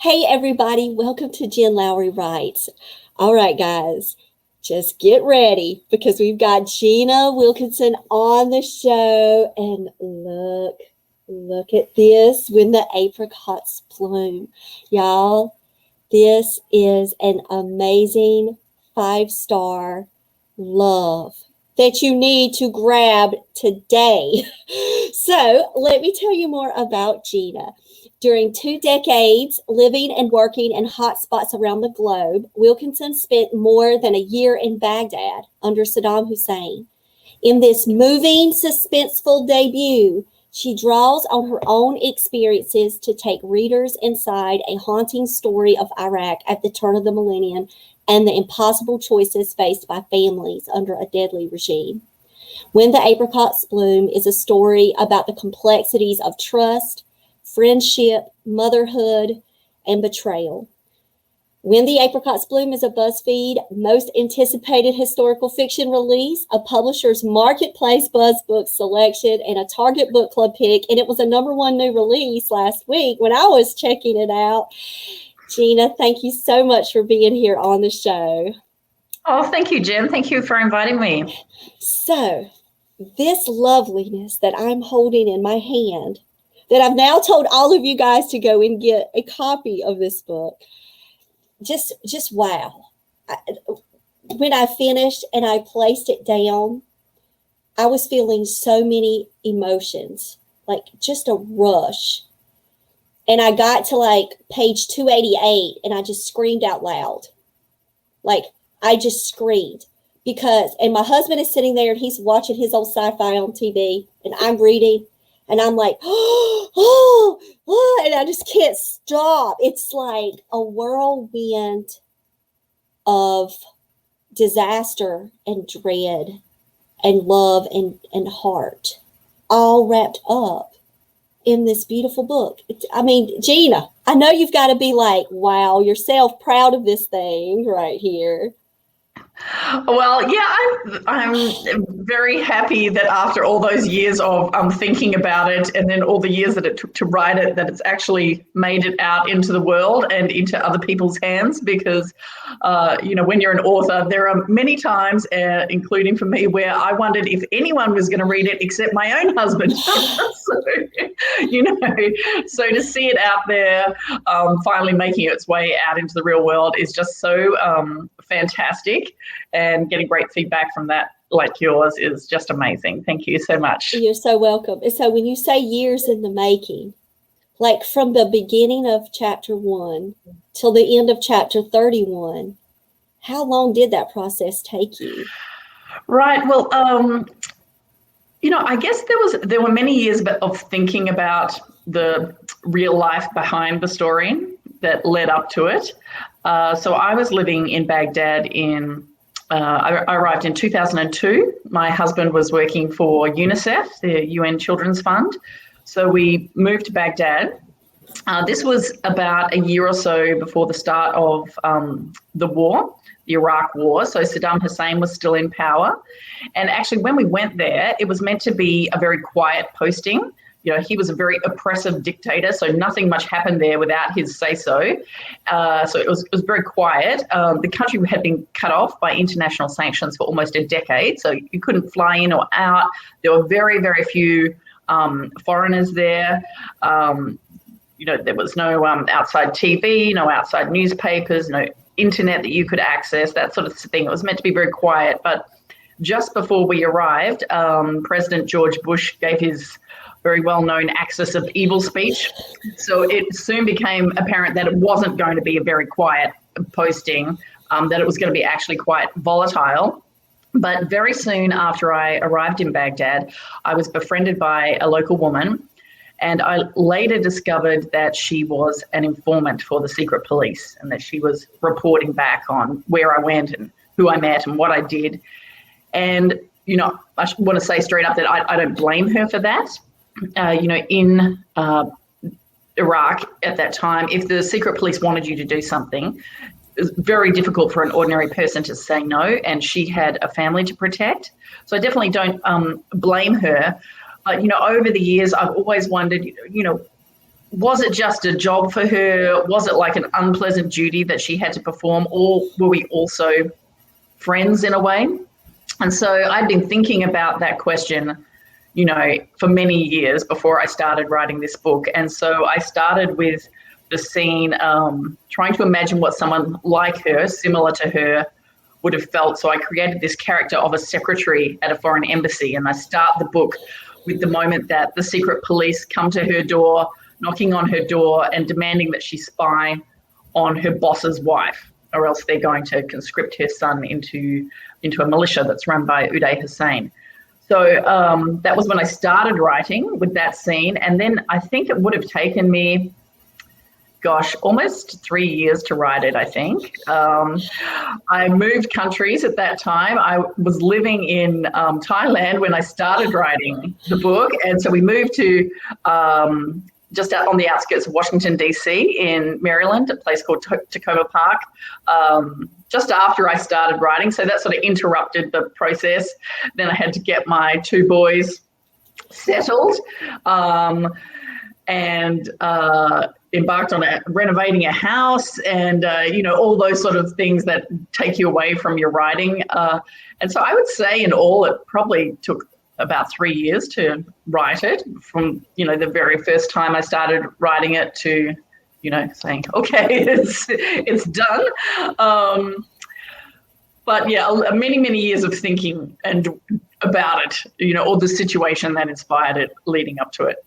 Hey, everybody. Welcome to Jen Lowry Writes. All right, guys, just get ready because we've got Gina Wilkinson on the show. And look at this, When the Apricots Bloom. Y'all, this is an amazing 5-star love that you need to grab today. So let me tell you more about Gina. During 2 decades living and working in hot spots around the globe, Wilkinson spent more than a year in Baghdad under Saddam Hussein. In this moving, suspenseful debut, she draws on her own experiences to take readers inside a haunting story of Iraq at the turn of the millennium and the impossible choices faced by families under a deadly regime. When the Apricots Bloom is a story about the complexities of trust, friendship, motherhood, and betrayal. When the Apricots Bloom is a BuzzFeed most anticipated historical fiction release, a publisher's marketplace buzz book selection, and a Target book club pick, and it was a #1 new release last week when I was checking it out. Gina, thank you so much for being here on the show. Oh, thank you, Jen. Thank you for inviting me. So, this loveliness that I'm holding in my hand, that I've now told all of you guys to go and get a copy of this book. Just wow. When I finished and I placed it down, I was feeling so many emotions, like just a rush. And I got to like page 288 and I just screamed out loud. Like I just screamed and my husband is sitting there and he's watching his old sci-fi on TV and I'm reading. And I'm like, and I just can't stop. It's like a whirlwind of disaster and dread and love and heart, all wrapped up in this beautiful book. Gina, I know you've got to be like, wow, yourself, proud of this thing right here. Well, yeah, I'm very happy that after all those years of thinking about it and then all the years that it took to write it, that it's actually made it out into the world and into other people's hands because, when you're an author, there are many times, including for me, where I wondered if anyone was going to read it except my own husband. So to see it out there, finally making its way out into the real world is just so fantastic. And getting great feedback from that, like yours, is just amazing. Thank you so much. You're so welcome. And so when you say years in the making, like from the beginning of chapter 1 till the end of chapter 31, how long did that process take you? Right. Well, I guess there were many years of thinking about the real life behind the story that led up to it. So I was living in Baghdad I arrived in 2002. My husband was working for UNICEF, the UN Children's Fund. So we moved to Baghdad. This was about a year or so before the start of the war, the Iraq War. So Saddam Hussein was still in power. And actually, when we went there, it was meant to be a very quiet posting. He was a very oppressive dictator, so nothing much happened there without his say-so. So it was very quiet. The country had been cut off by international sanctions for almost a decade, so you couldn't fly in or out. There were very, very few foreigners there. There was no outside TV, no outside newspapers, no internet that you could access, that sort of thing. It was meant to be very quiet. But just before we arrived, President George Bush gave his very well-known axis of evil speech. So it soon became apparent that it wasn't going to be a very quiet posting, that it was going to be actually quite volatile. But very soon after I arrived in Baghdad, I was befriended by a local woman, and I later discovered that she was an informant for the secret police and that she was reporting back on where I went and who I met and what I did. And, I want to say straight up that I don't blame her for that. In Iraq at that time, if the secret police wanted you to do something, it was very difficult for an ordinary person to say no, and she had a family to protect. So I definitely don't blame her. But, over the years, I've always wondered, was it just a job for her? Was it like an unpleasant duty that she had to perform, or were we also friends in a way? And so I'd been thinking about that question, for many years before I started writing this book. And so I started with the scene, trying to imagine what someone like her, similar to her, would have felt. So I created this character of a secretary at a foreign embassy, and I start the book with the moment that the secret police come to her door, knocking on her door and demanding that she spy on her boss's wife, or else they're going to conscript her son into a militia that's run by Uday Hussein. So that was when I started writing with that scene. And then I think it would have taken me, almost 3 years to write it, I think. I moved countries at that time. I was living in Thailand when I started writing the book. And so we moved to just out on the outskirts of Washington, D.C. in Maryland, a place called Tacoma Park, just after I started writing. So that sort of interrupted the process. Then I had to get my 2 boys settled and embarked on renovating a house and, all those sort of things that take you away from your writing. And so I would say in all, it probably took about 3 years to write it, from, the very first time I started writing it to, saying, okay, it's done. But yeah, many, many years of thinking and about it, or the situation that inspired it leading up to it.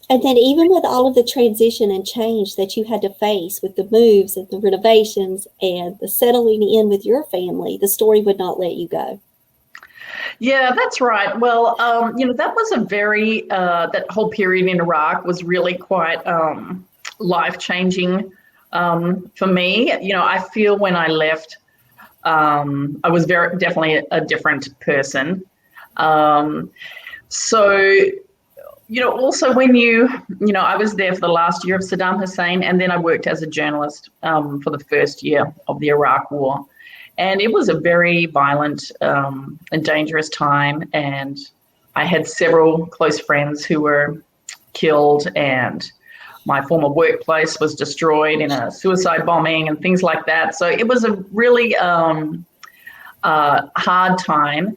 And then even with all of the transition and change that you had to face with the moves and the renovations and the settling in with your family, the story would not let you go. Yeah, that's right. Well, that was a very, that whole period in Iraq was really quite life-changing for me. I feel when I left, I was definitely a different person. Also when I was there for the last year of Saddam Hussein, and then I worked as a journalist for the first year of the Iraq War. And it was a very violent and dangerous time. And I had several close friends who were killed, and my former workplace was destroyed in a suicide bombing and things like that. So it was a really hard time.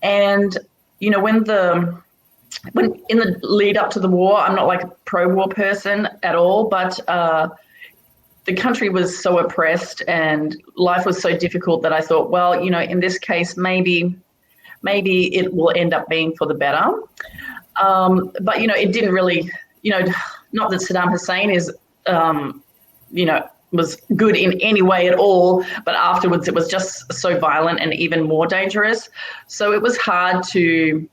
And, when in the lead up to the war, I'm not like a pro-war person at all, but the country was so oppressed and life was so difficult that I thought, well, in this case, maybe it will end up being for the better. But, it didn't really, not that Saddam Hussein is, was good in any way at all, but afterwards it was just so violent and even more dangerous. So it was hard to,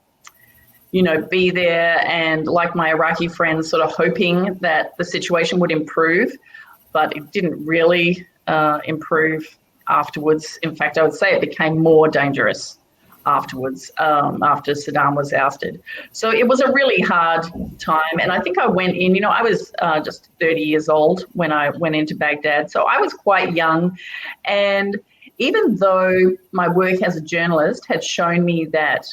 be there and, like my Iraqi friends, sort of hoping that the situation would improve, but it didn't really improve afterwards. In fact, I would say it became more dangerous afterwards, after Saddam was ousted. So it was a really hard time. And I think I went in, I was just 30 years old when I went into Baghdad. So I was quite young. And even though my work as a journalist had shown me that,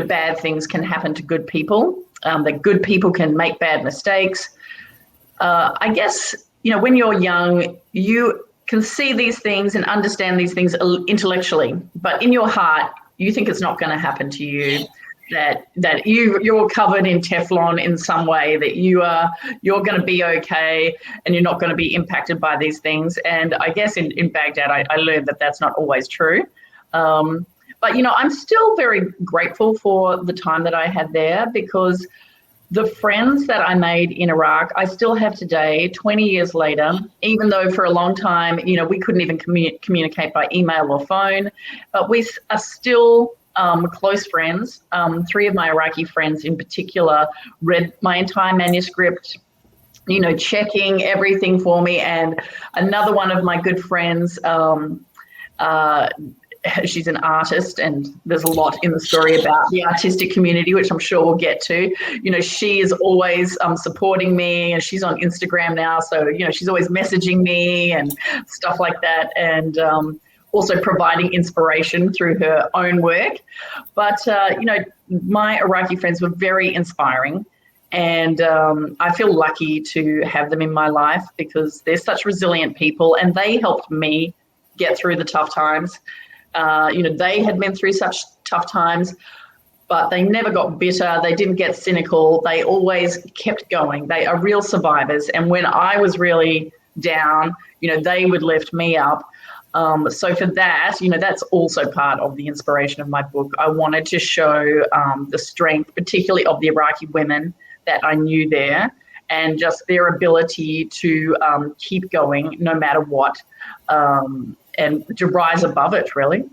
bad things can happen to good people, that good people can make bad mistakes, I guess, when you're young, you can see these things and understand these things intellectually, but in your heart, you think it's not going to happen to you, that you're covered in Teflon in some way, that you're going to be okay and you're not going to be impacted by these things. And I guess in Baghdad, I learned that that's not always true. But, I'm still very grateful for the time that I had there, because the friends that I made in Iraq, I still have today, 20 years later, even though for a long time, we couldn't even communicate by email or phone, but we are still close friends. 3 of my Iraqi friends in particular read my entire manuscript, checking everything for me. And another one of my good friends, she's an artist, and there's a lot in the story about the artistic community, which I'm sure we'll get to. She is always supporting me, and she's on Instagram now. So, she's always messaging me and stuff like that, and also providing inspiration through her own work. But, my Iraqi friends were very inspiring. And I feel lucky to have them in my life because they're such resilient people, and they helped me get through the tough times. They had been through such tough times, but they never got bitter. They didn't get cynical. They always kept going. They are real survivors. And when I was really down, they would lift me up. So for that, that's also part of the inspiration of my book. I wanted to show the strength, particularly of the Iraqi women that I knew there, and just their ability to keep going no matter what, and to rise above it, really.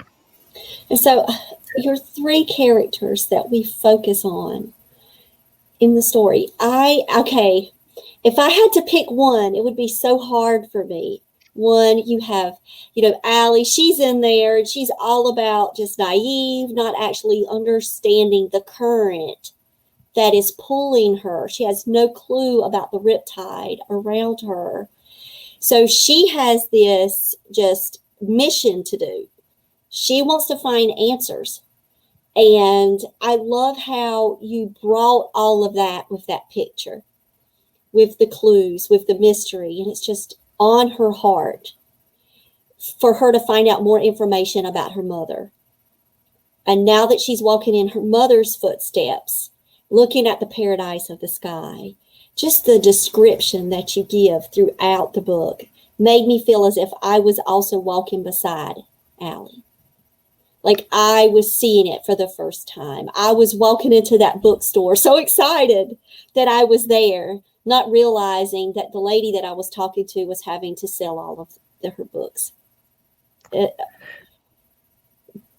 And so your three characters that we focus on in the story, if I had to pick one, it would be so hard for me. One, you have, Allie, she's in there, and she's all about just naive, not actually understanding the current that is pulling her. She has no clue about the riptide around her. So she has this just mission to do. She wants to find answers. And I love how you brought all of that with that picture, with the clues, with the mystery, and it's just on her heart for her to find out more information about her mother. And now that she's walking in her mother's footsteps, looking at the paradise of the sky, just the description that you give throughout the book made me feel as if I was also walking beside Allie. Like I was seeing it for the first time. I was walking into that bookstore so excited that I was there, not realizing that the lady that I was talking to was having to sell all of her books.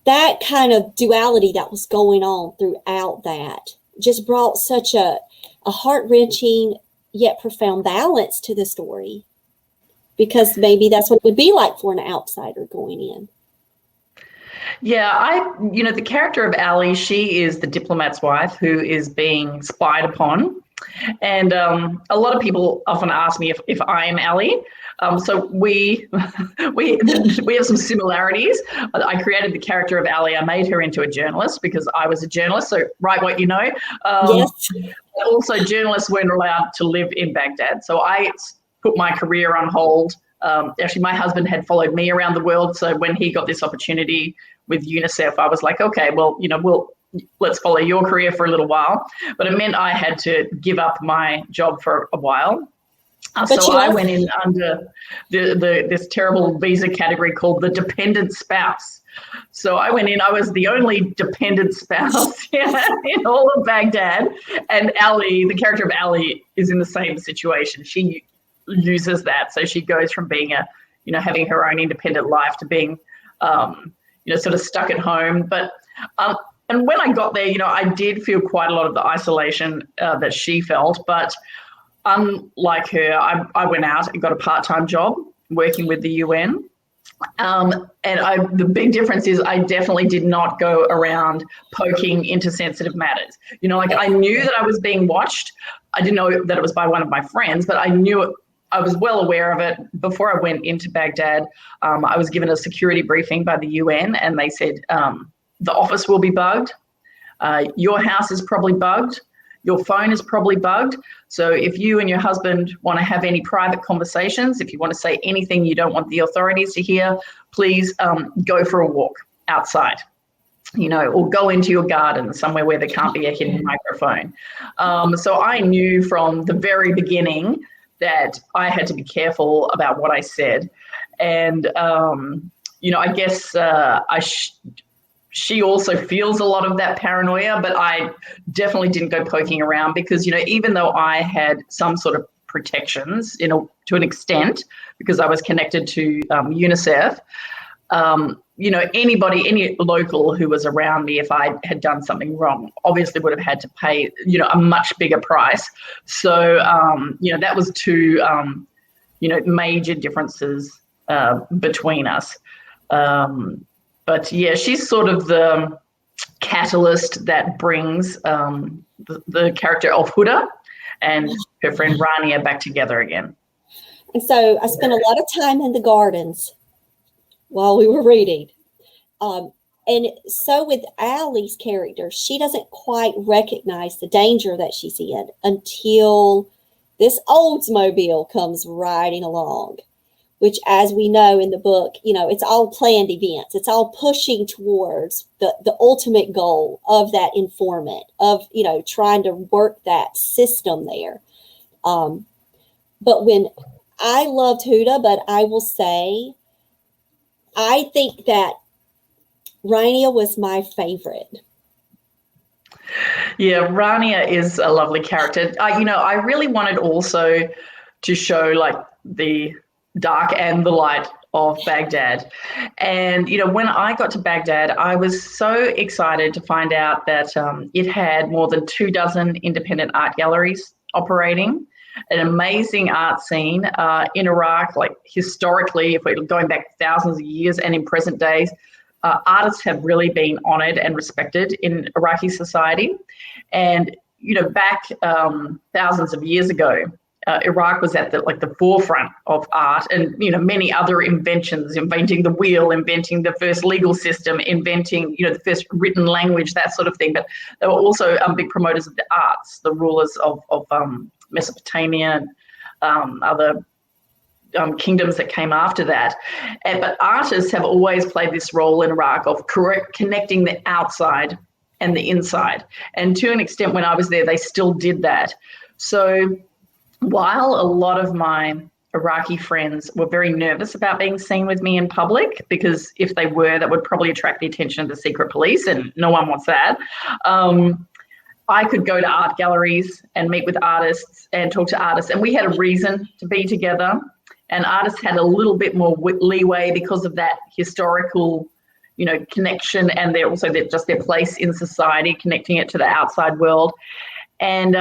That kind of duality that was going on throughout that just brought such a heart-wrenching yet profound balance to the story, because maybe that's what it would be like for an outsider going in. Yeah, the character of Allie, she is the diplomat's wife who is being spied upon. And a lot of people often ask me if I am Allie. So we have some similarities. I created the character of Allie. I made her into a journalist because I was a journalist. So write what you know. Yes. Also, journalists weren't allowed to live in Baghdad. So I put my career on hold. Actually, my husband had followed me around the world. So when he got this opportunity with UNICEF, I was like, okay, well, let's follow your career for a little while. But it meant I had to give up my job for a while. So I went in under this terrible visa category called the dependent spouse. So I went in, I was the only dependent spouse in all of Baghdad. And Allie, the character of Allie, is in the same situation. She uses that. So she goes from being having her own independent life to being, sort of stuck at home. But and when I got there, I did feel quite a lot of the isolation that she felt. But unlike her, I went out and got a part-time job working with the UN. And the big difference is I definitely did not go around poking into sensitive matters. I knew that I was being watched. I didn't know that it was by one of my friends, but I knew it. I was well aware of it before I went into Baghdad. I was given a security briefing by the UN, and they said, the office will be bugged. Your house is probably bugged. Your phone is probably bugged. So if you and your husband want to have any private conversations, if you want to say anything you don't want the authorities to hear, please go for a walk outside, or go into your garden somewhere where there can't be a hidden microphone. So I knew from the very beginning that I had to be careful about what I said. And, I guess she also feels a lot of that paranoia, but I definitely didn't go poking around because, even though I had some sort of protections, to an extent, because I was connected to UNICEF, any local who was around me, if I had done something wrong, obviously would have had to pay, a much bigger price. So, that was two, major differences between us. But yeah, she's sort of the catalyst that brings the character of Huda and her friend Rania back together again. And so I spent a lot of time in the gardens while we were reading. And so with Allie's character, she doesn't quite recognize the danger that she's in until this Oldsmobile comes riding along, which, as we know in the book, it's all planned events. It's all pushing towards the ultimate goal of that informant, of, trying to work that system there. But when I loved Huda, but I will say, I think that Rania was my favorite. Yeah, Rania is a lovely character. I really wanted also to show like the dark and the light of Baghdad. And, when I got to Baghdad, I was so excited to find out that it had more than 24 independent art galleries operating, an amazing art scene in Iraq. Like historically, if we're going back thousands of years and in present days, artists have really been honored and respected in Iraqi society. And, back thousands of years ago, Iraq was at the forefront of art and, many other inventions, inventing the wheel, inventing the first legal system, inventing, the first written language, that sort of thing. But they were also big promoters of the arts, the rulers of Mesopotamia and other kingdoms that came after that. But artists have always played this role in Iraq of connecting the outside and the inside. And to an extent, when I was there, they still did that. So while a lot of my Iraqi friends were very nervous about being seen with me in public, because if they were, that would probably attract the attention of the secret police, and no one wants that. I could go to art galleries and meet with artists and talk to artists, and we had a reason to be together. And artists had a little bit more leeway because of that historical, connection, and they're also just their place in society, connecting it to the outside world. And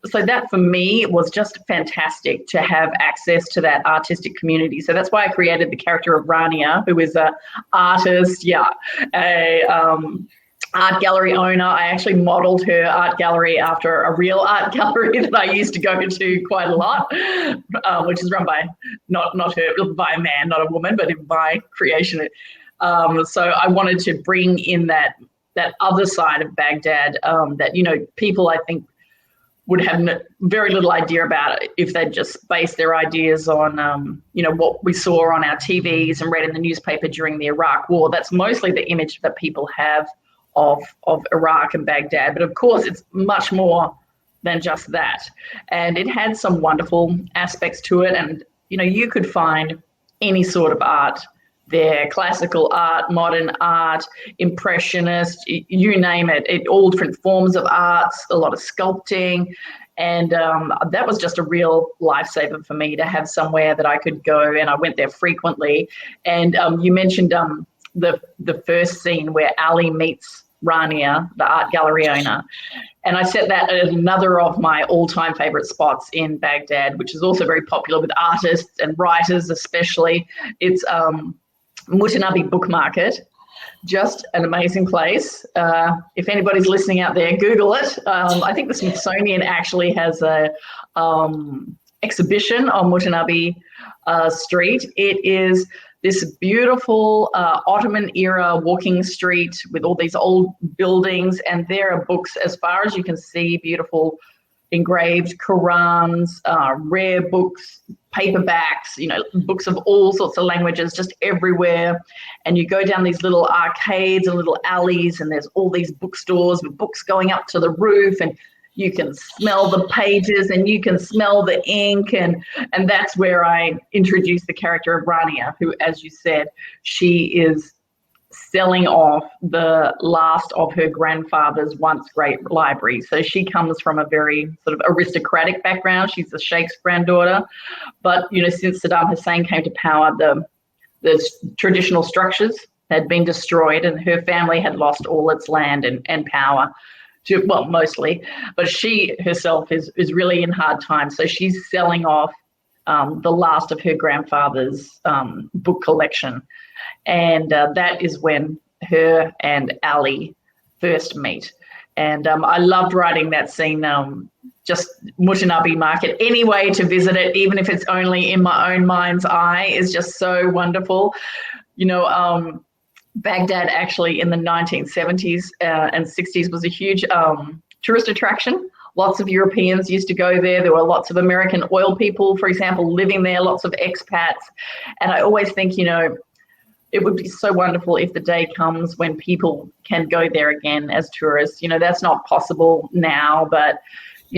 so that for me was just fantastic to have access to that artistic community. So that's why I created the character of Rania, who is an artist, art gallery owner. I actually modeled her art gallery after a real art gallery that I used to go to quite a lot, which is run by not her, by a man, not a woman, but by creation. So I wanted to bring in that other side of Baghdad that, people I think would have very little idea about it if they just based their ideas on, what we saw on our TVs and read in the newspaper during the Iraq War. That's mostly the image that people have of Iraq and Baghdad. But of course, it's much more than just that. And it had some wonderful aspects to it. And, you could find any sort of art there, classical art, modern art, impressionist, you name it, all different forms of arts, a lot of sculpting. And that was just a real lifesaver for me to have somewhere that I could go, and I went there frequently. And you mentioned the first scene where Ali meets Rania, the art gallery owner. And I set that as another of my all-time favorite spots in Baghdad, which is also very popular with artists and writers especially. It's Mutanabi Book Market, just an amazing place. If anybody's listening out there, Google it. I think the Smithsonian actually has a exhibition on Mutanabi Street. It is this beautiful Ottoman era walking street with all these old buildings, and there are books as far as you can see, beautiful engraved Qurans, rare books, paperbacks, books of all sorts of languages just everywhere. And you go down these little arcades and little alleys, and there's all these bookstores with books going up to the roof, and you can smell the pages and you can smell the ink. And that's where I introduced the character of Rania, who, as you said, she is selling off the last of her grandfather's once great library. So she comes from a very sort of aristocratic background. She's the Sheikh's granddaughter. But, since Saddam Hussein came to power, the traditional structures had been destroyed, and her family had lost all its land and power. Mostly, but she herself is really in hard times. So she's selling off the last of her grandfather's book collection. And that is when her and Ali first meet. And I loved writing that scene, just Mutanabi Market. Any way to visit it, even if it's only in my own mind's eye, is just so wonderful. Baghdad actually in the 1970s and 60s was a huge tourist attraction. Lots of Europeans used to go there. There were lots of American oil people, for example, living there, lots of expats. And I always think, it would be so wonderful if the day comes when people can go there again as tourists. That's not possible now, but,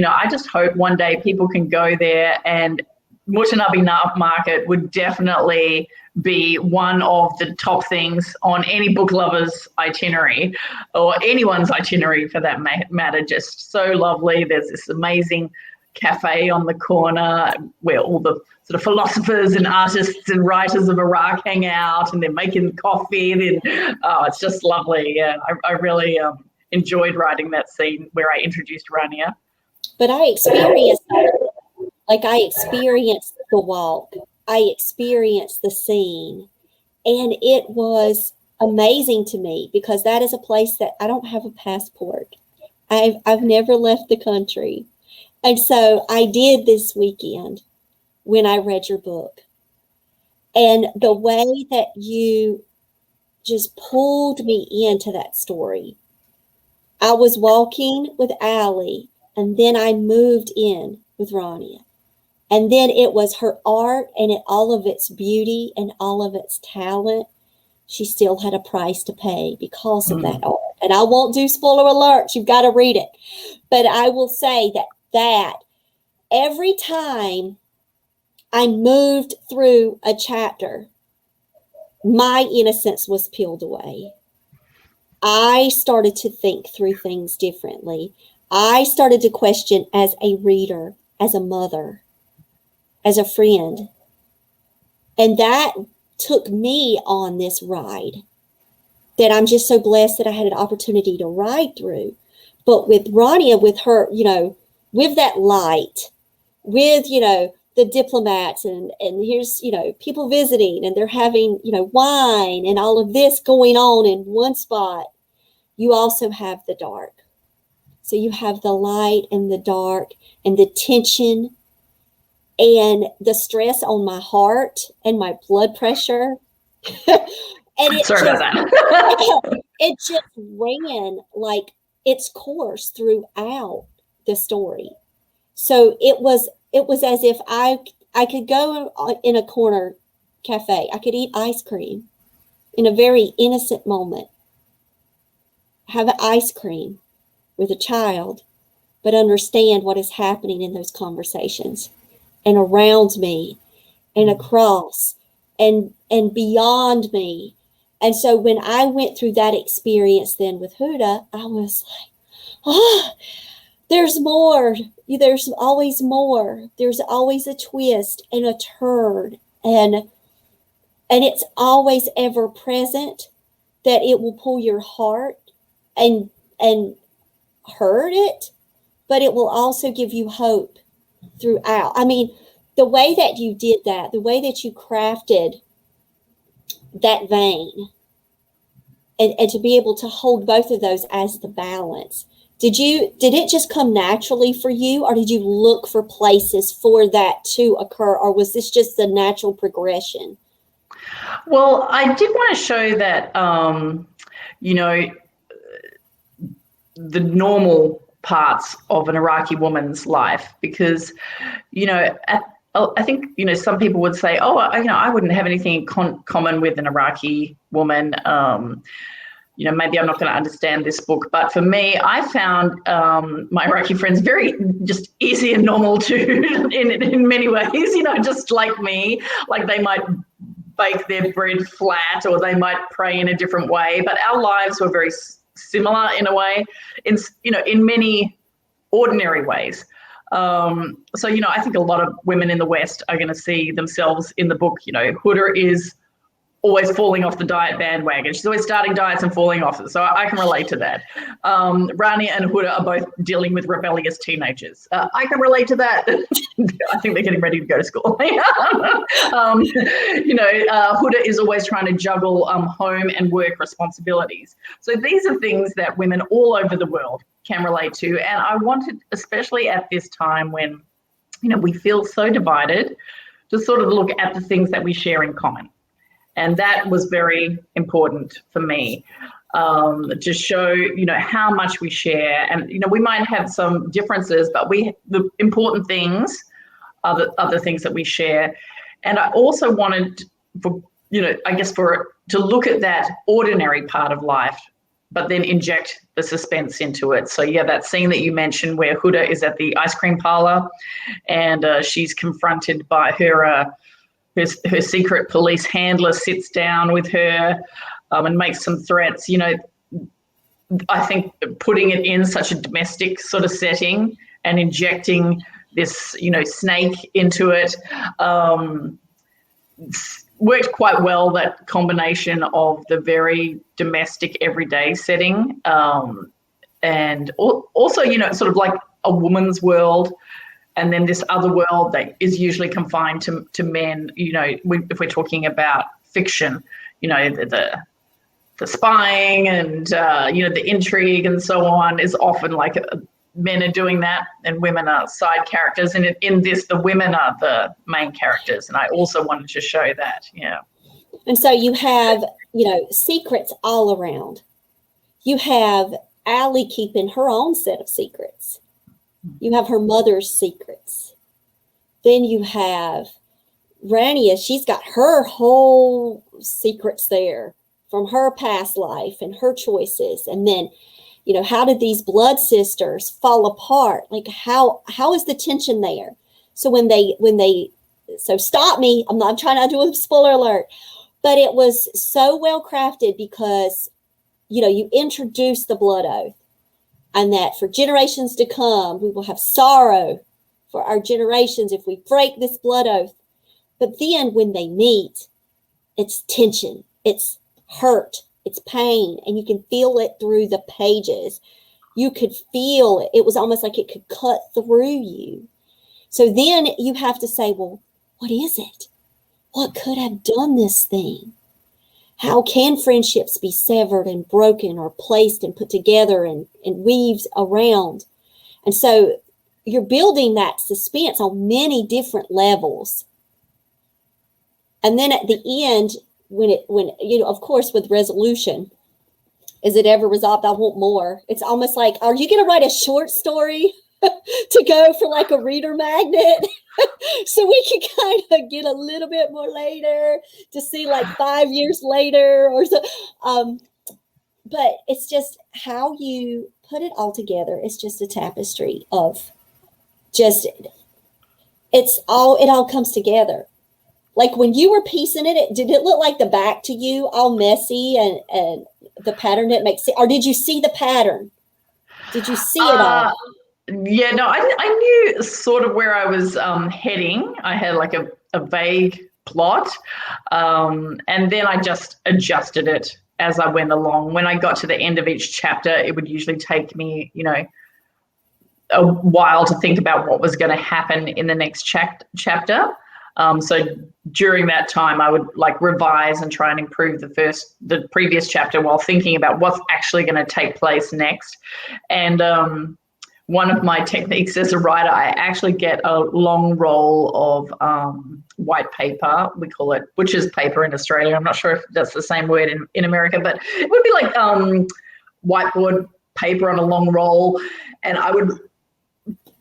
I just hope one day people can go there, and Mutanabi Market would definitely be one of the top things on any book lover's itinerary, or anyone's itinerary for that matter. Just so lovely. There's this amazing cafe on the corner where all the sort of philosophers and artists and writers of Iraq hang out, and they're making coffee. And it's just lovely. Yeah, I really enjoyed writing that scene where I introduced Rania. But I experienced the walk. I experienced the scene, and it was amazing to me, because that is a place that I don't have a passport. I've never left the country. And so I did this weekend when I read your book. And the way that you just pulled me into that story. I was walking with Allie, and then I moved in with Rania. And then it was her art, and all of its beauty and all of its talent. She still had a price to pay because of that art. And I won't do spoiler alerts. You've got to read it. But I will say that every time I moved through a chapter, my innocence was peeled away. I started to think through things differently. I started to question, as a reader, as a mother, as a friend. And that took me on this ride that I'm just so blessed that I had an opportunity to ride through. But with Rania, with her, with that light, with, the diplomats, and here's, people visiting, and they're having, wine and all of this going on in one spot. You also have the dark. So you have the light and the dark and the tension and the stress on my heart and my blood pressure. And Sorry about that. It just ran like its course throughout the story. So it was as if I could go in a corner cafe. I could eat ice cream in a very innocent moment. Have an ice cream with a child, but understand what is happening in those conversations and around me and across and beyond me. And so when I went through that experience then with Huda, I was like, there's more. There's always more. There's always a twist and a turn. And it's always ever present, that it will pull your heart and hurt it, but it will also give you hope throughout. I mean, the way that you did that, the way that you crafted that vein, and to be able to hold both of those as the balance. Did it just come naturally for you, or did you look for places for that to occur, or was this just the natural progression? Well, I did want to show that, the normal parts of an Iraqi woman's life, because, I think, some people would say, I wouldn't have anything in common with an Iraqi woman. Maybe I'm not going to understand this book. But for me, I found my Iraqi friends very just easy and normal too, in many ways, just like me. Like, they might bake their bread flat, or they might pray in a different way. But our lives were very similar in a way, in many ordinary ways. So, I think a lot of women in the West are going to see themselves in the book. Huda is always falling off the diet bandwagon. She's always starting diets and falling off it. So I can relate to that. Rania and Huda are both dealing with rebellious teenagers. I can relate to that. I think they're getting ready to go to school. Huda is always trying to juggle home and work responsibilities. So these are things that women all over the world can relate to. And I wanted, especially at this time when, we feel so divided, to sort of look at the things that we share in common. And that was very important for me, to show, how much we share. And, we might have some differences, but the important things are the other things that we share. And I also wanted for, I guess to look at that ordinary part of life, but then inject the suspense into it. So yeah, that scene that you mentioned where Huda is at the ice cream parlor and she's confronted by her secret police handler, sits down with her and makes some threats. I think putting it in such a domestic sort of setting and injecting this, snake into it, worked quite well, that combination of the very domestic everyday setting and also, sort of like a woman's world, and then this other world that is usually confined to men, if we're talking about fiction, the spying and, the intrigue and so on is often like men are doing that and women are side characters. And in this, the women are the main characters. And I also wanted to show that, yeah. And so you have, secrets all around. You have Allie keeping her own set of secrets. You have her mother's secrets. Then you have Rania. She's got her whole secrets there from her past life and her choices. And then, how did these blood sisters fall apart? Like how is the tension there? So so stop me. I'm trying not to do a spoiler alert, but it was so well crafted because, you introduce the blood oath, and that for generations to come, we will have sorrow for our generations if we break this blood oath. But then when they meet, it's tension, it's hurt, it's pain, and you can feel it through the pages. You could feel it. It was almost like it could cut through you. So then you have to say, well, what is it? What could have done this thing? How can friendships be severed and broken or placed and put together and weaves around? And so you're building that suspense on many different levels. And then at the end, when of course, with resolution, is it ever resolved? I want more. It's almost like, are you going to write a short story to go for like a reader magnet? So we can kind of get a little bit more later to see like 5 years later or so. But it's just how you put it all together. It's just a tapestry of it all comes together. Like when you were piecing it, did it look like the back to you all messy and the pattern didn't make sense? Or did you see the pattern? Did you see it all? Yeah, no, I knew sort of where I was heading. I had like a vague plot. And then I just adjusted it as I went along. When I got to the end of each chapter, it would usually take me, a while to think about what was going to happen in the next chapter. So during that time, I would like revise and try and improve the previous chapter while thinking about what's actually going to take place next. And one of my techniques as a writer, I actually get a long roll of white paper. We call it butcher's paper in Australia. I'm not sure if that's the same word in America, but it would be like whiteboard paper on a long roll. And I would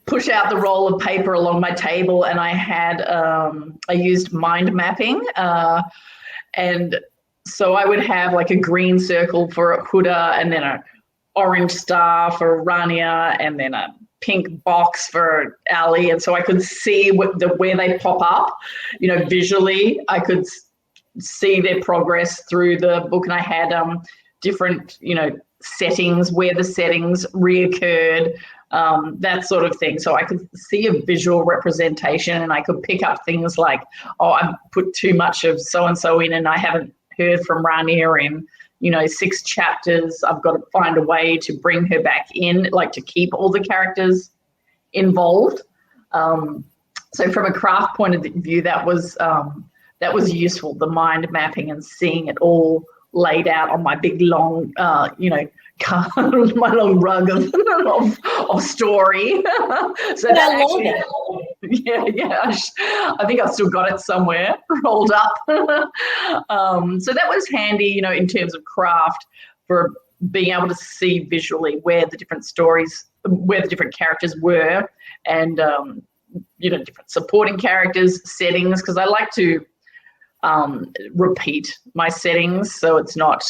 push out the roll of paper along my table, and I used mind mapping. And so I would have like a green circle for Huda, and then a orange star for Rania, and then a pink box for Ali. And so I could see where they pop up, visually. I could see their progress through the book, and I had different, settings, where the settings reoccurred, that sort of thing. So I could see a visual representation, and I could pick up things like, oh, I've put too much of so-and-so in and I haven't heard from Rania in, 6 chapters. I've got to find a way to bring her back in, like to keep all the characters involved. So from a craft point of view, that was useful, the mind mapping and seeing it all laid out on my big long, my long rug of story. So that I love actually, it. yeah. I think I've still got it somewhere rolled up. So that was handy, in terms of craft, for being able to see visually where the different stories, where the different characters were, and different supporting characters, settings, because I like to repeat my settings, so it's not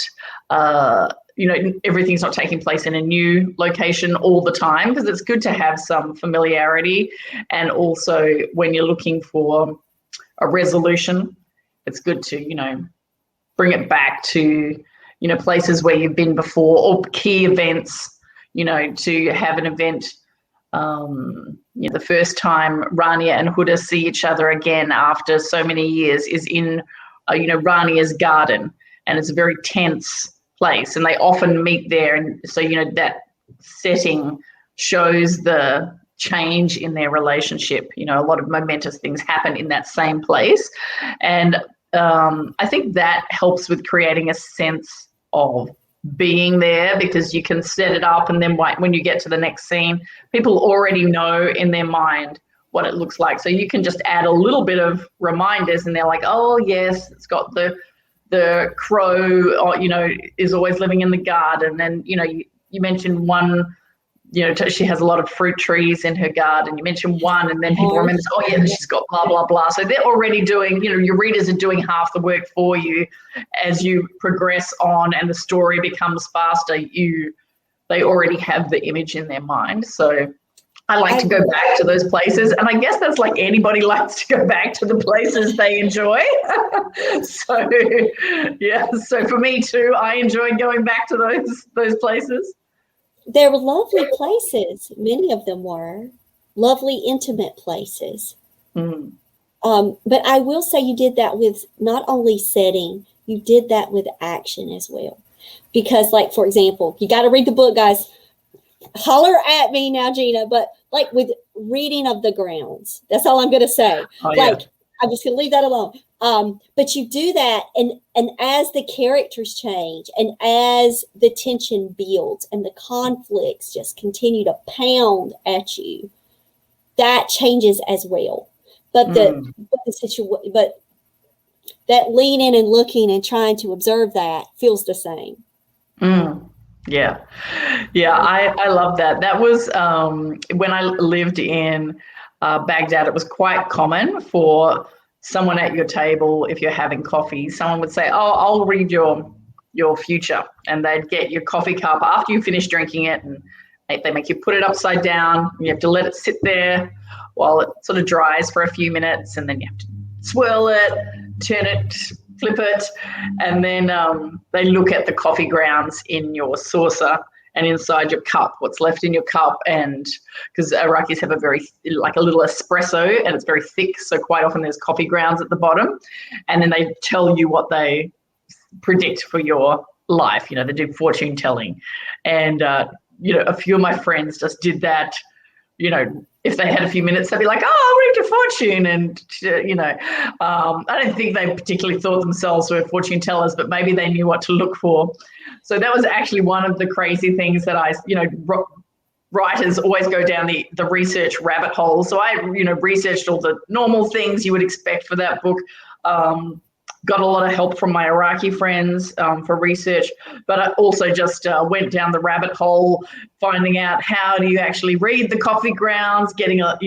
everything's not taking place in a new location all the time, because it's good to have some familiarity. And also when you're looking for a resolution, it's good to bring it back to places where you've been before, or key events, to have an event. The first time Rania and Huda see each other again after so many years is in, Rania's garden, and it's a very tense place, and they often meet there. And so, that setting shows the change in their relationship. A lot of momentous things happen in that same place. And I think that helps with creating a sense of being there, because you can set it up, and then when you get to the next scene, people already know in their mind what it looks like. So you can just add a little bit of reminders, and they're like, oh yes, it's got the crow, or, is always living in the garden. And you mentioned one, she has a lot of fruit trees in her garden. You mentioned one, and then people remember, oh yeah, she's got blah, blah, blah. So they're already doing, your readers are doing half the work for you as you progress on and the story becomes faster. They already have the image in their mind. So I like to go back to those places. And I guess that's like anybody likes to go back to the places they enjoy. So yeah, so for me too, I enjoyed going back to those places. They were lovely places. Many of them were lovely, intimate places. Mm. But I will say you did that with not only setting, you did that with action as well. Because, like, for example, you got to read the book, guys. Holler at me now, Gina. But like with reading of the grounds, that's all I'm going to say. Oh, yeah. Like, I'm just going to leave that alone. But you do that, and as the characters change, and as the tension builds, and the conflicts just continue to pound at you, that changes as well. But but that leaning and looking and trying to observe that feels the same. Yeah, I love that. That was when I lived in Baghdad. It was quite common for someone at your table, if you're having coffee, someone would say, oh, I'll read your future. And they'd get your coffee cup after you finish drinking it, and they make you put it upside down. You have to let it sit there while it sort of dries for a few minutes, and then you have to swirl it, turn it, flip it, and then they look at the coffee grounds in your saucer and inside your cup, what's left in your cup. And because Iraqis have a little espresso, and it's very thick, so quite often there's coffee grounds at the bottom, and then they tell you what they predict for your life. They do fortune telling. And a few of my friends just did that. If they had a few minutes, they'd be like, oh, I'll read your fortune. And, I don't think they particularly thought themselves were fortune tellers, but maybe they knew what to look for. So that was actually one of the crazy things that writers always go down the research rabbit hole. So I, researched all the normal things you would expect for that book. Got a lot of help from my Iraqi friends for research, but I also just went down the rabbit hole, finding out how do you actually read the coffee grounds, getting a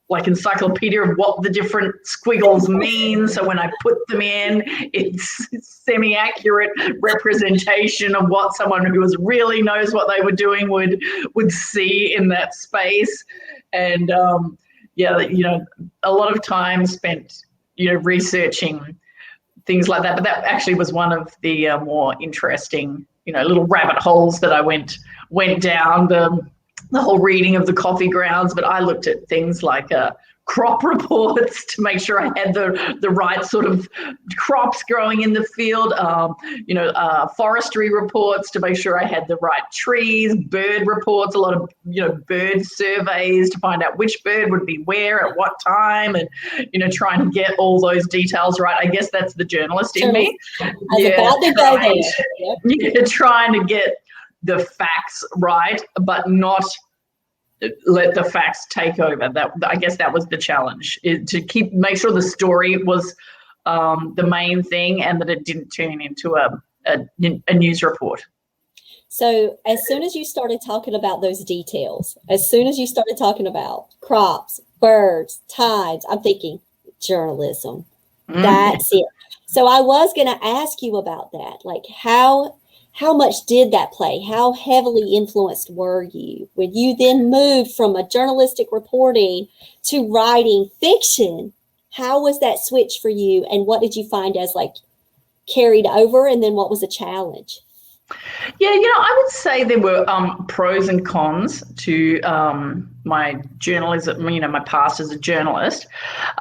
like encyclopedia of what the different squiggles mean. So when I put them in, it's semi-accurate representation of what someone who really knows what they were doing would see in that space. And a lot of time spent researching things like that. But that actually was one of the more interesting, little rabbit holes that I went down, the whole reading of the coffee grounds. But I looked at things like crop reports to make sure I had the right sort of crops growing in the field, forestry reports to make sure I had the right trees, bird reports, a lot of, bird surveys to find out which bird would be where at what time, and, trying to get all those details right. I guess that's the journalist in me. Trying to get the facts right, but not let the facts take over. I guess that was the challenge, to make sure the story was the main thing, and that it didn't turn into a news report. So as soon as you started talking about those details, as soon as you started talking about crops, birds, tides, I'm thinking journalism. That's it. So I was going to ask you about that. Like, how much did that play? How heavily influenced were you when you then moved from a journalistic reporting to writing fiction? How was that switch for you? And what did you find as like carried over? And then what was a challenge? Yeah, I would say there were pros and cons to my journalism, my past as a journalist.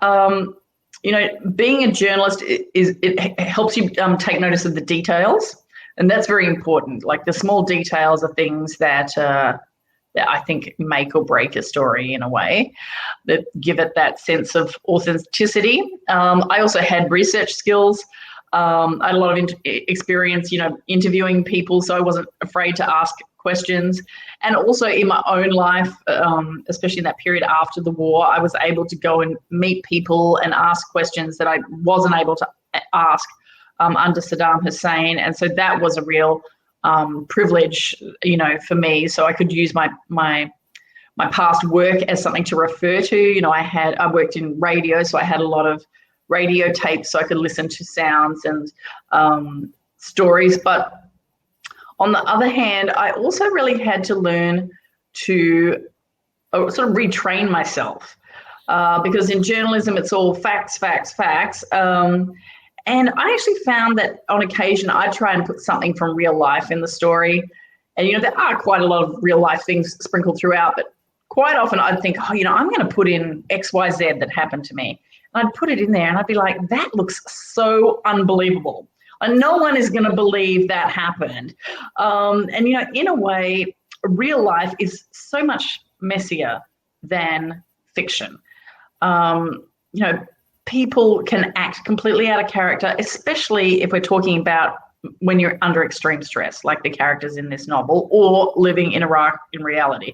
Being a journalist it helps you take notice of the details. And that's very important. Like, the small details are things that I think make or break a story in a way, that give it that sense of authenticity. I also had research skills. I had a lot of experience, interviewing people, so I wasn't afraid to ask questions. And also in my own life, especially in that period after the war, I was able to go and meet people and ask questions that I wasn't able to ask under Saddam Hussein. And so that was a real privilege, for me. So I could use my past work as something to refer to. I worked in radio, so I had a lot of radio tapes, so I could listen to sounds and stories. But on the other hand, I also really had to learn to sort of retrain myself, because in journalism, it's all facts, facts, facts. And I actually found that on occasion, I try and put something from real life in the story. And, there are quite a lot of real life things sprinkled throughout, but quite often I'd think, I'm going to put in X, Y, Z that happened to me. And I'd put it in there and I'd be like, that looks so unbelievable. And no one is going to believe that happened. And, in a way, real life is so much messier than fiction. People can act completely out of character, especially if we're talking about when you're under extreme stress, like the characters in this novel, or living in Iraq in reality.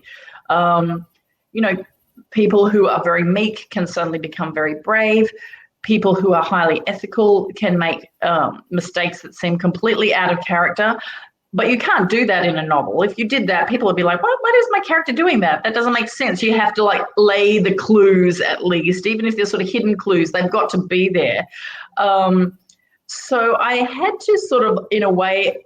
People who are very meek can suddenly become very brave. People who are highly ethical can make mistakes that seem completely out of character. But you can't do that in a novel. If you did that, people would be like, what is my character doing that? That doesn't make sense. You have to lay the clues at least, even if they're sort of hidden clues, they've got to be there. So I had to sort of, in a way,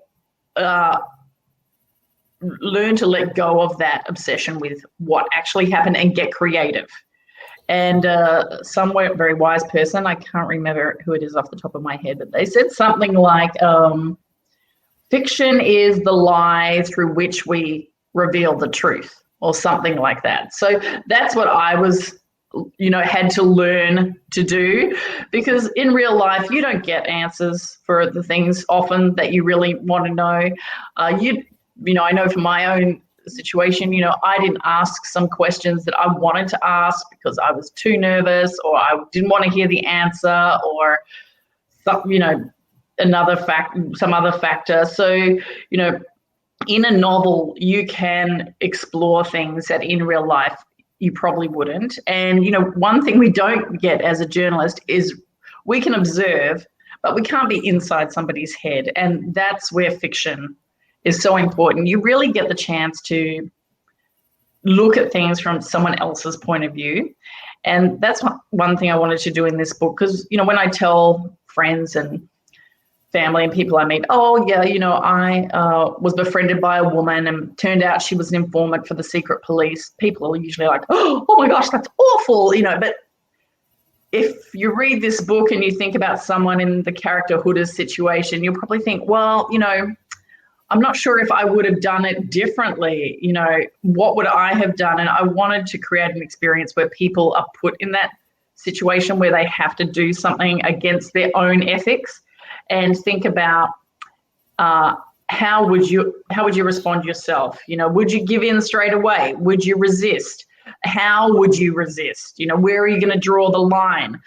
learn to let go of that obsession with what actually happened and get creative. And some very wise person, I can't remember who it is off the top of my head, but they said something like, fiction is the lie through which we reveal the truth, or something like that. So that's what I was, had to learn to do, because in real life, you don't get answers for the things often that you really want to know. I know from my own situation, I didn't ask some questions that I wanted to ask because I was too nervous, or I didn't want to hear the answer, or some other factor. So, in a novel, you can explore things that in real life you probably wouldn't. And, one thing we don't get as a journalist is we can observe, but we can't be inside somebody's head. And that's where fiction is so important. You really get the chance to look at things from someone else's point of view. And that's one thing I wanted to do in this book, because, when I tell friends and family and people I meet, I was befriended by a woman and turned out she was an informant for the secret police, people are usually like, oh my gosh, that's awful, but if you read this book and you think about someone in the character Huda's situation, you'll probably think, well, I'm not sure if I would have done it differently. What would I have done? And I wanted to create an experience where people are put in that situation where they have to do something against their own ethics, and think about how would you respond yourself? Would you give in straight away? Would you resist? How would you resist? Where are you going to draw the line?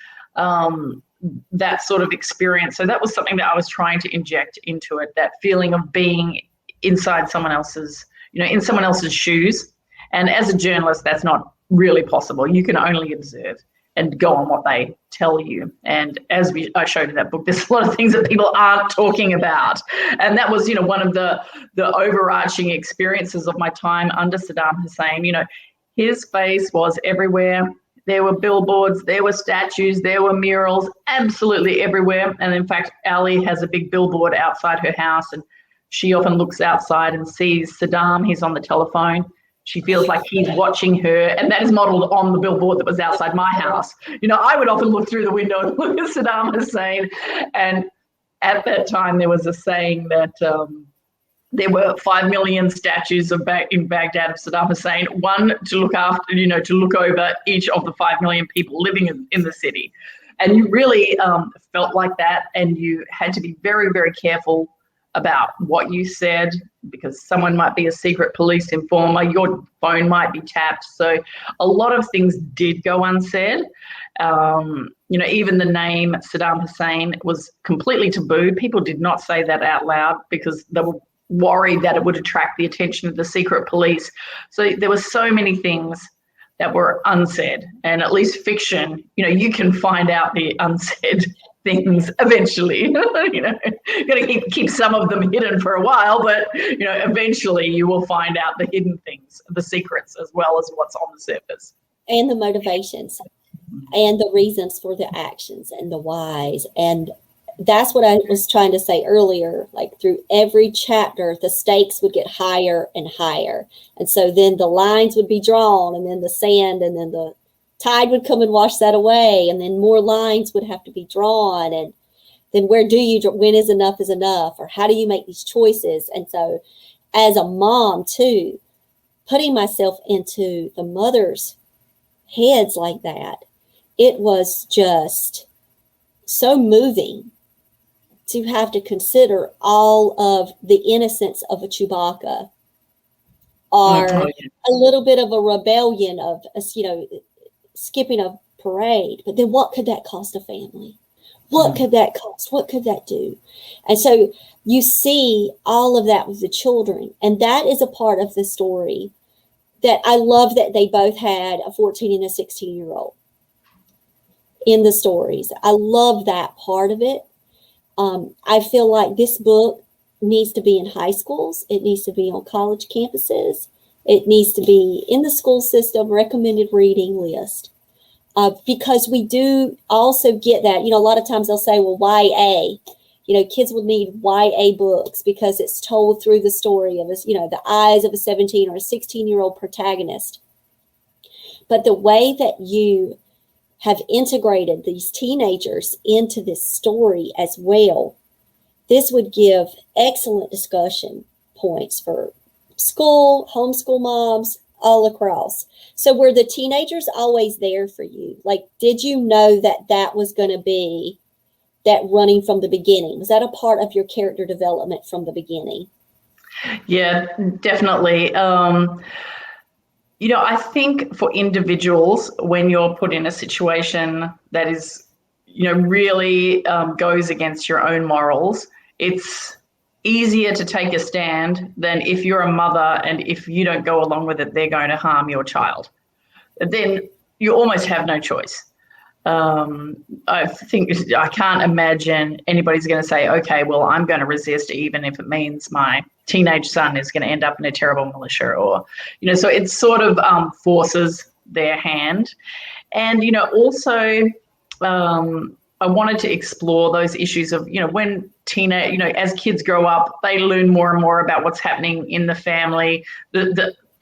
That sort of experience. So that was something that I was trying to inject into it, that feeling of being inside someone else's, in someone else's shoes. And as a journalist, that's not really possible. You can only observe and go on what they tell you. And as I showed in that book, there's a lot of things that people aren't talking about. And that was, one of the overarching experiences of my time under Saddam Hussein. His face was everywhere. There were billboards, there were statues, there were murals, absolutely everywhere. And in fact, Ali has a big billboard outside her house, and she often looks outside and sees Saddam. He's on the telephone. She feels like he's watching her, and that is modeled on the billboard that was outside my house. I would often look through the window and look at Saddam Hussein. And at that time, there was a saying that there were 5 million statues in Baghdad of Saddam Hussein, one to look after, to look over each of the 5 million people living in the city. And you really felt like that, and you had to be very, very careful about what you said, because someone might be a secret police informer, your phone might be tapped. So a lot of things did go unsaid. Even the name Saddam Hussein was completely taboo. People did not say that out loud because they were worried that it would attract the attention of the secret police. So there were so many things that were unsaid, and at least fiction, you can find out the unsaid things eventually. You got to keep some of them hidden for a while, but eventually you will find out the hidden things, the secrets, as well as what's on the surface, and the motivations and the reasons for the actions and the whys. And that's what I was trying to say earlier. Like, through every chapter, the stakes would get higher and higher, and so then the lines would be drawn, and then the sand, and then the tide would come and wash that away, and then more lines would have to be drawn. And then when is enough, or how do you make these choices? And so as a mom too, putting myself into the mothers' heads like that, it was just so moving to have to consider all of the innocence of a Chewbacca, or a little bit of a rebellion of us, skipping a parade. But then what could that cost a family? What could that cost? What could that do? And so you see all of that with the children. And that is a part of the story that I love, that they both had a 14 and a 16-year-old in the stories. I love that part of it. I feel like this book needs to be in high schools. It needs to be on college campuses. It needs to be in the school system recommended reading list, because we do also get that, a lot of times they'll say, well, YA, kids will need YA books because it's told through the story of us, the eyes of a 17 or a 16-year-old protagonist. But the way that you have integrated these teenagers into this story as well, this would give excellent discussion points for school, homeschool moms, all across. So were the teenagers always there for you? Like, did you know that was going to be that running from the beginning? Was that a part of your character development from the beginning? Yeah, definitely. I think for individuals, when you're put in a situation that is, really goes against your own morals, it's easier to take a stand than if you're a mother, and if you don't go along with it, they're going to harm your child. Then you almost have no choice. I can't imagine anybody's going to say, okay, well, I'm going to resist, even if it means my teenage son is going to end up in a terrible militia, or, so it sort of forces their hand. And, also, I wanted to explore those issues of, when as kids grow up, they learn more and more about what's happening in the family,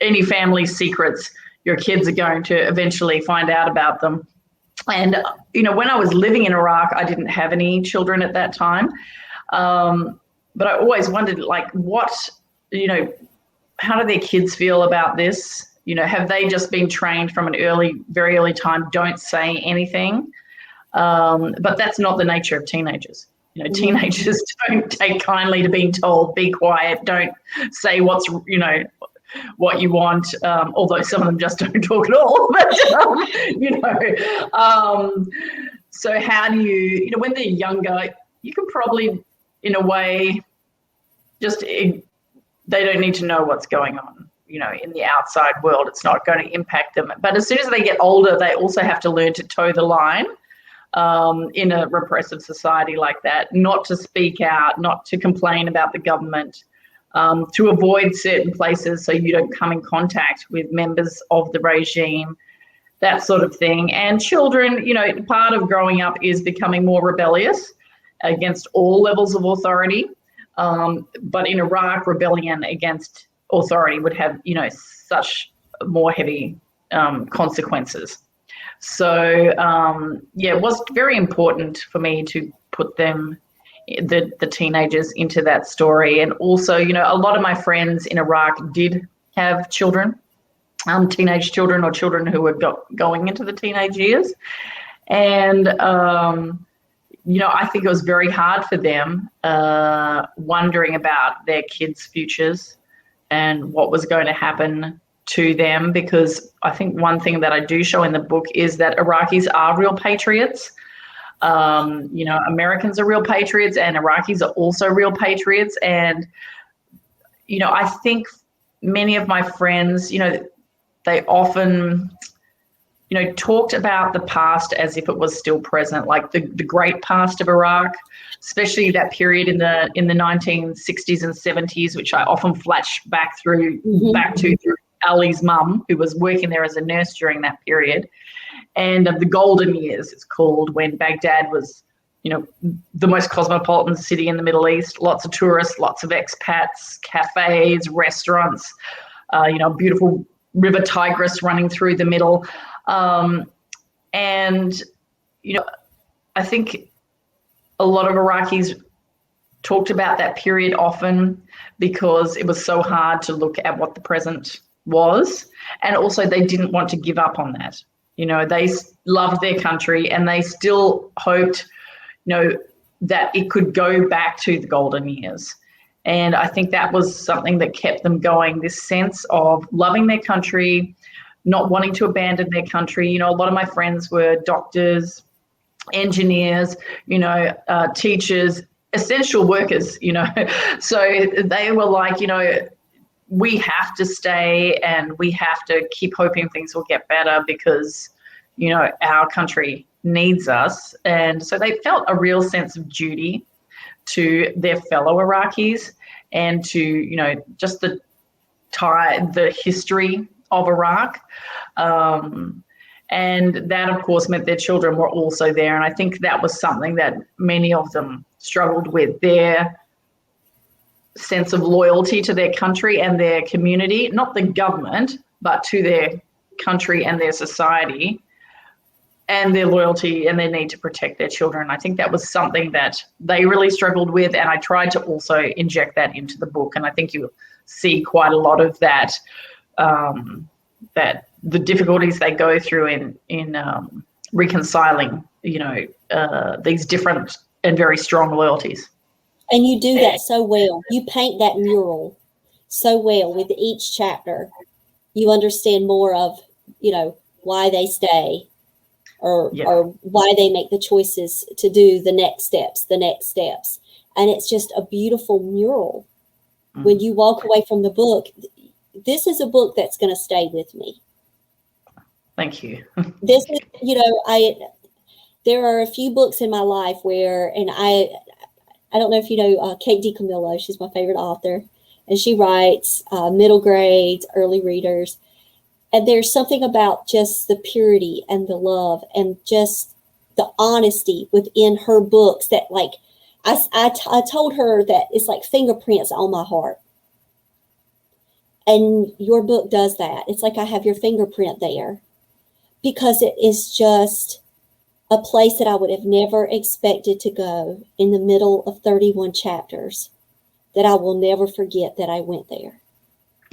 any family secrets, your kids are going to eventually find out about them. And, when I was living in Iraq, I didn't have any children at that time. But I always wondered, like, how do their kids feel about this? Have they just been trained from an very early time, don't say anything? But that's not the nature of teenagers. Teenagers don't take kindly to being told, be quiet, don't say what you want, although some of them just don't talk at all. But, so how do you, when they're younger, you can probably, in a way, they don't need to know what's going on, in the outside world. It's not going to impact them. But as soon as they get older, they also have to learn to toe the line in a repressive society like that, not to speak out, not to complain about the government, to avoid certain places so you don't come in contact with members of the regime, that sort of thing. And children, part of growing up is becoming more rebellious against all levels of authority. But in Iraq, rebellion against authority would have, such more heavy consequences. So, it was very important for me to put the teenagers into that story. And also, a lot of my friends in Iraq did have children, teenage children, or children who were going into the teenage years. And, I think it was very hard for them, wondering about their kids' futures and what was going to happen to them, because I think one thing that I do show in the book is that Iraqis are real patriots. Americans are real patriots, and Iraqis are also real patriots. And, I think many of my friends, they often, talked about the past as if it was still present, like the great past of Iraq, especially that period in the 1960s and 70s, which I often flash back to through Ali's mum, who was working there as a nurse during that period. And the golden years, it's called, when Baghdad was, the most cosmopolitan city in the Middle East, lots of tourists, lots of expats, cafes, restaurants, beautiful river Tigris running through the middle. And, I think a lot of Iraqis talked about that period often because it was so hard to look at what the present was. And also they didn't want to give up on that. They loved their country, and they still hoped, that it could go back to the golden years. And I think that was something that kept them going, this sense of loving their country, not wanting to abandon their country. A lot of my friends were doctors, engineers, teachers, essential workers, So they were like, we have to stay, and we have to keep hoping things will get better because, our country needs us. And so they felt a real sense of duty to their fellow Iraqis, and to, just the history of Iraq. And that, of course, meant their children were also there. And I think that was something that many of them struggled with, their sense of loyalty to their country and their community, not the government, but to their country and their society, and their loyalty and their need to protect their children. I think that was something that they really struggled with, and I tried to also inject that into the book. And I think you'll see quite a lot of that, that the difficulties they go through in reconciling, these different and very strong loyalties. And you do that so well. You paint that mural so well with each chapter. You understand more of, why they stay, or why they make the choices to do the next steps. And it's just a beautiful mural. Mm-hmm. When you walk away from the book, this is a book that's going to stay with me. Thank you. This is, there are a few books in my life where, and I don't know if you know Kate DiCamillo, she's my favorite author, and she writes middle grades, early readers. And there's something about just the purity and the love and just the honesty within her books that, like, I told her that it's like fingerprints on my heart. And your book does that. It's like I have your fingerprint there, because it is just a place that I would have never expected to go in the middle of 31 chapters, that I will never forget that I went there.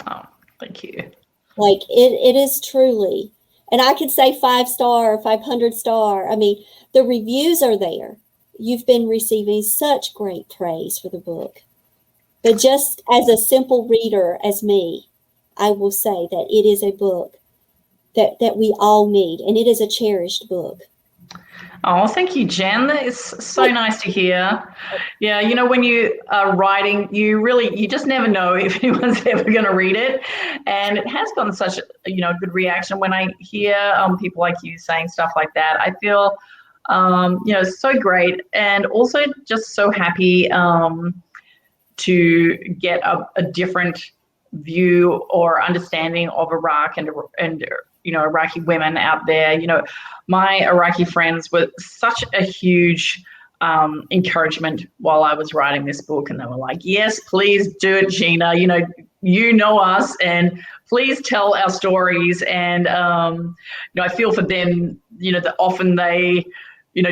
Oh, thank you. Like it is truly, and I could say 5-star, 500-star. I mean, the reviews are there. You've been receiving such great praise for the book. But just as a simple reader as me, I will say that it is a book that we all need, and it is a cherished book. Oh, thank you, Jen. That is so nice to hear. Yeah, you know, when you are writing, you just never know if anyone's ever going to read it. And it has gotten such, good reaction. When I hear people like you saying stuff like that, I feel, so great. And also just so happy to get a different view or understanding of Iraq and Iraqi women out there. My Iraqi friends were such a huge encouragement while I was writing this book, and they were like, yes, please do it, Gina. You know us, and please tell our stories. And I feel for them, that often they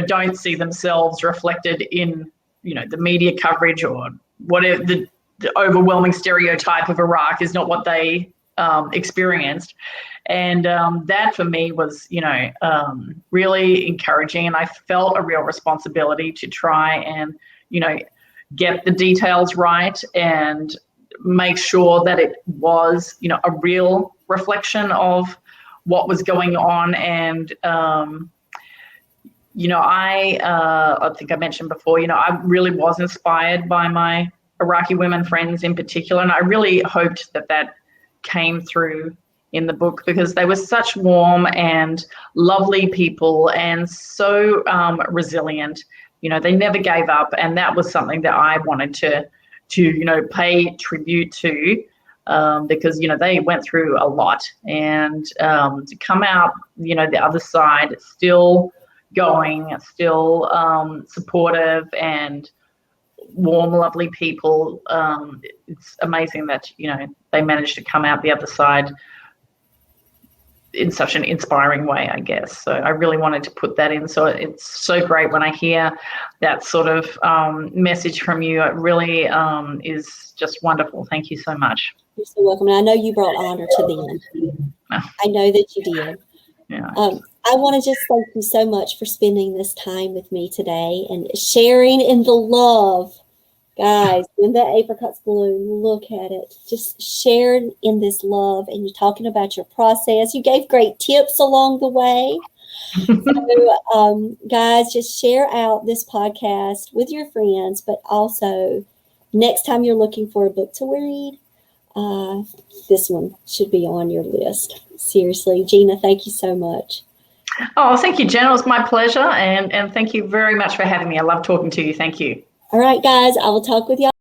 don't see themselves reflected in the media coverage, or whatever. The overwhelming stereotype of Iraq is not what they experienced. And that for me was, really encouraging. And I felt a real responsibility to try and, get the details right and make sure that it was, a real reflection of what was going on. And, I think I mentioned before, I really was inspired by my Iraqi women friends in particular. And I really hoped that came through in the book, because they were such warm and lovely people and so resilient. They never gave up, and that was something that I wanted to pay tribute to, because they went through a lot, and to come out the other side still going, still supportive and warm, lovely people. It's amazing that they managed to come out the other side in such an inspiring way, I guess. So I really wanted to put that in. So it's so great when I hear that sort of message from you. It really is just wonderful. Thank you so much. You're so welcome. And I know you brought honor to them. I know that you did. Yeah. I want to just thank you so much for spending this time with me today and sharing in the love. Guys, in the Apricots Bloom, look at it. Just sharing in this love, and you're talking about your process. You gave great tips along the way. So, guys, just share out this podcast with your friends, but also next time you're looking for a book to read, this one should be on your list. Seriously, Gina, thank you so much. Oh, thank you, Jen. It was my pleasure, and thank you very much for having me. I love talking to you. Thank you. All right, guys, I will talk with y'all.